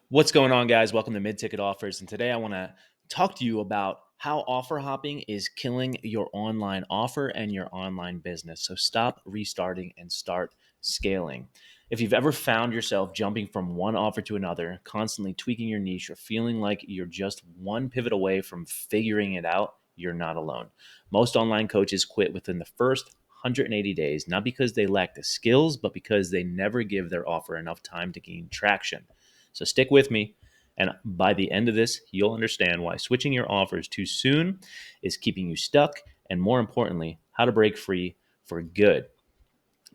What's going on, guys? Welcome to Mid Ticket Offers. And today I want to talk to you about how offer hopping is killing your online offer and your online business. So stop restarting and start scaling. If you've ever found yourself jumping from one offer to another, constantly tweaking your niche, or feeling like you're just one pivot away from figuring it out, you're not alone. Most online coaches quit within the first 180 days, not because they lack the skills, but because they never give their offer enough time to gain traction. So stick with me. And by the end of this, you'll understand why switching your offers too soon is keeping you stuck, and more importantly, how to break free for good.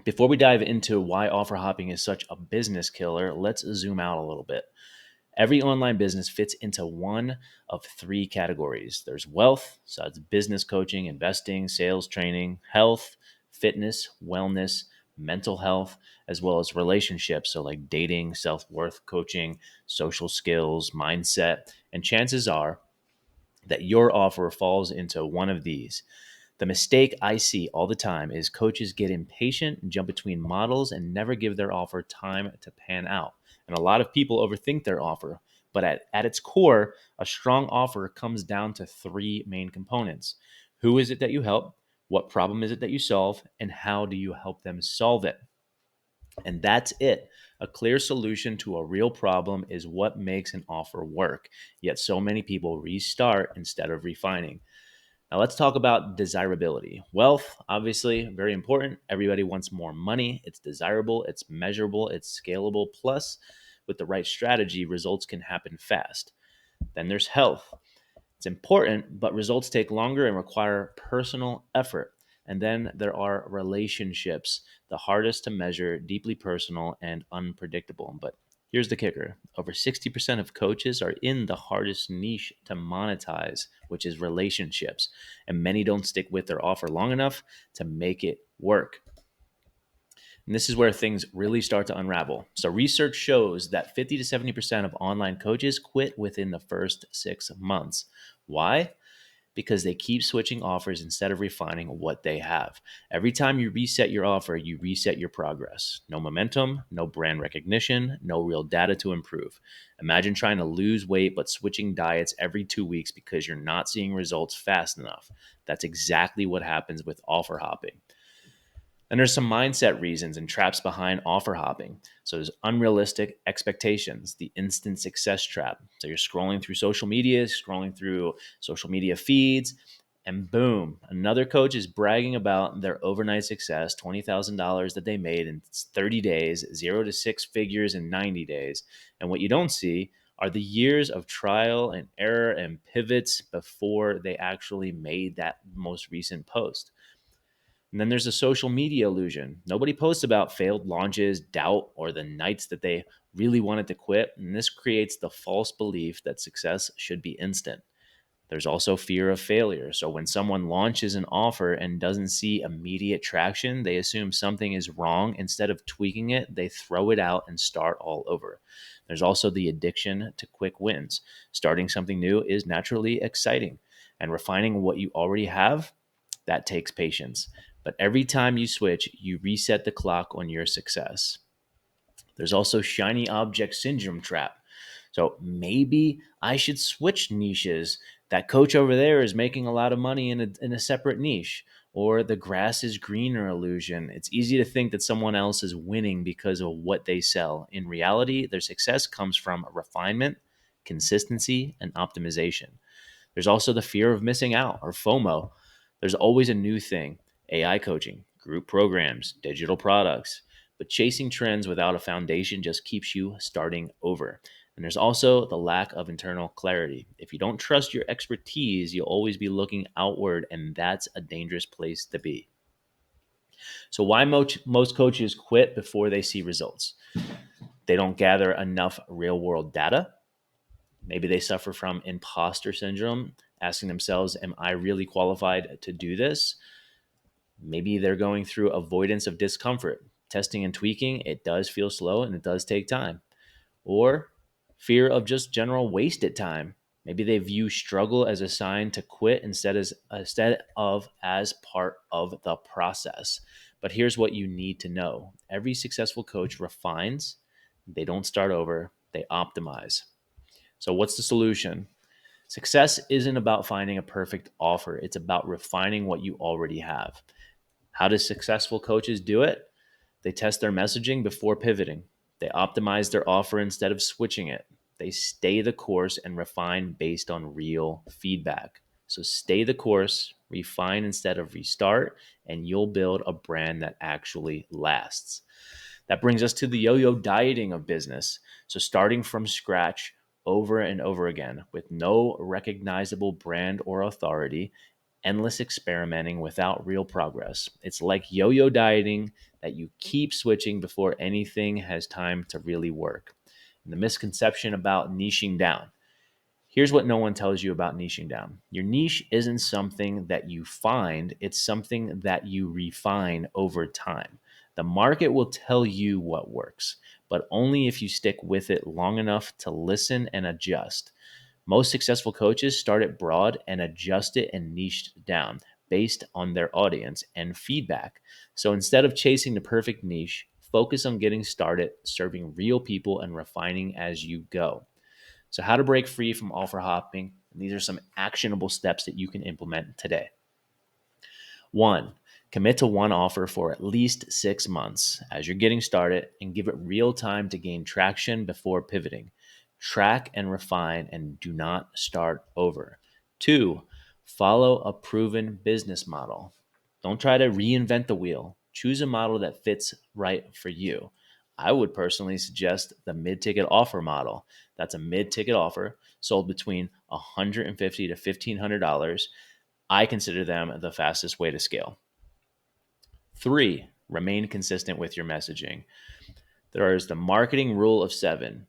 Before we dive into why offer hopping is such a business killer, let's zoom out a little bit. Every online business fits into one of three categories. There's wealth, so it's business coaching, investing, sales training; health, fitness, wellness, mental health, as well as relationships, so like dating, self-worth coaching, social skills, mindset. And chances are that your offer falls into one of these. The mistake I see all the time is coaches get impatient, jump between models, and never give their offer time to pan out. And a lot of people overthink their offer. But at its core, a strong offer comes down to three main components: who is it that you help? What problem is it that you solve? And how do you help them solve it? And that's it. A clear solution to a real problem is what makes an offer work. Yet so many people restart instead of refining. Now, let's talk about desirability. Wealth, obviously, very important. Everybody wants more money. It's desirable, it's measurable, it's scalable. Plus, with the right strategy, results can happen fast. Then there's health. It's important, but results take longer and require personal effort. And then there are relationships, the hardest to measure, deeply personal, and unpredictable. But here's the kicker: over 60% of coaches are in the hardest niche to monetize, which is relationships. And many don't stick with their offer long enough to make it work. And this is where things really start to unravel. So, research shows that 50 to 70% of online coaches quit within the first 6 months. Why? Because they keep switching offers instead of refining what they have. Every time you reset your offer, you reset your progress. No momentum, no brand recognition, no real data to improve. Imagine trying to lose weight but switching diets every 2 weeks because you're not seeing results fast enough. That's exactly what happens with offer hopping. And there's some mindset reasons and traps behind offer hopping. So there's unrealistic expectations, the instant success trap. So you're scrolling through social media feeds, and boom, another coach is bragging about their overnight success, $20,000 that they made in 30 days, 0 to 6 figures in 90 days. And what you don't see are the years of trial and error and pivots before they actually made that most recent post. And then there's a social media illusion. Nobody posts about failed launches, doubt, or the nights that they really wanted to quit. And this creates the false belief that success should be instant. There's also fear of failure. So when someone launches an offer and doesn't see immediate traction, they assume something is wrong. Instead of tweaking it, they throw it out and start all over. There's also the addiction to quick wins. Starting something new is naturally exciting, and refining what you already have, that takes patience. But every time you switch, you reset the clock on your success. There's also shiny object syndrome trap. So maybe I should switch niches. That coach over there is making a lot of money in a separate niche. Or the grass is greener illusion. It's easy to think that someone else is winning because of what they sell. In reality, their success comes from refinement, consistency, and optimization. There's also the fear of missing out, or FOMO. There's always a new thing: AI coaching, group programs, digital products. But chasing trends without a foundation just keeps you starting over. And there's also the lack of internal clarity. If you don't trust your expertise, you'll always be looking outward, and that's a dangerous place to be. So, why most coaches quit before they see results? They don't gather enough real world data. Maybe they suffer from imposter syndrome, asking themselves, am I really qualified to do this? Maybe they're going through avoidance of discomfort. Testing and tweaking, it does feel slow and it does take time. Or fear of just general wasted time. Maybe they view struggle as a sign to quit instead of as part of the process. But here's what you need to know: every successful coach refines, they don't start over. they optimize. So, what's the solution? Success isn't about finding a perfect offer, it's about refining what you already have. How do successful coaches do it? They test their messaging before pivoting. They optimize their offer instead of switching it. They stay the course and refine based on real feedback. So stay the course, refine instead of restart, and you'll build a brand that actually lasts. That brings us to the yo yo dieting of business. So starting from scratch over and over again with no recognizable brand or authority, endless experimenting without real progress. It's like yo yo dieting that you keep switching before anything has time to really work. And the misconception about niching down. Here's what no one tells you about niching down. Your niche isn't something that you find, it's something that you refine over time. The market will tell you what works, but only if you stick with it long enough to listen and adjust. Most successful coaches start it broad and adjust it and niched down based on their audience and feedback. So instead of chasing the perfect niche, focus on getting started, serving real people, and refining as you go. So, how to break free from offer hopping. And these are some actionable steps that you can implement today. One, commit to one offer for at least 6 months as you're getting started and give it real time to gain traction before pivoting. Track and refine and do not start over. Two, follow a proven business model. Don't try to reinvent the wheel. Choose a model that fits right for you. I would personally suggest the mid ticket offer model. That's a mid ticket offer sold between $150 to $1,500. I consider them the fastest way to scale. Three, remain consistent with your messaging. There is the marketing rule of seven.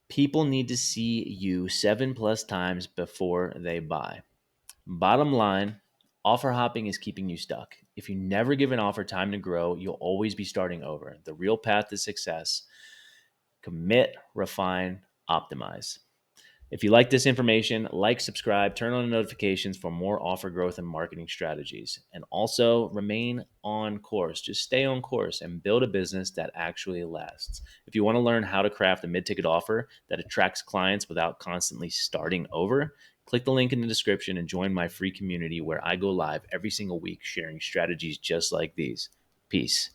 People need to see you 7+ times before they buy. Bottom line, offer hopping is keeping you stuck. If you never give an offer time to grow, you'll always be starting over. The real path to success: commit, refine, optimize. If you like this information, like, subscribe, turn on the notifications for more offer growth and marketing strategies. And also remain on course. Just stay on course and build a business that actually lasts. If you want to learn how to craft a mid ticket offer that attracts clients without constantly starting over, click the link in the description and join my free community where I go live every single week sharing strategies just like these. Peace.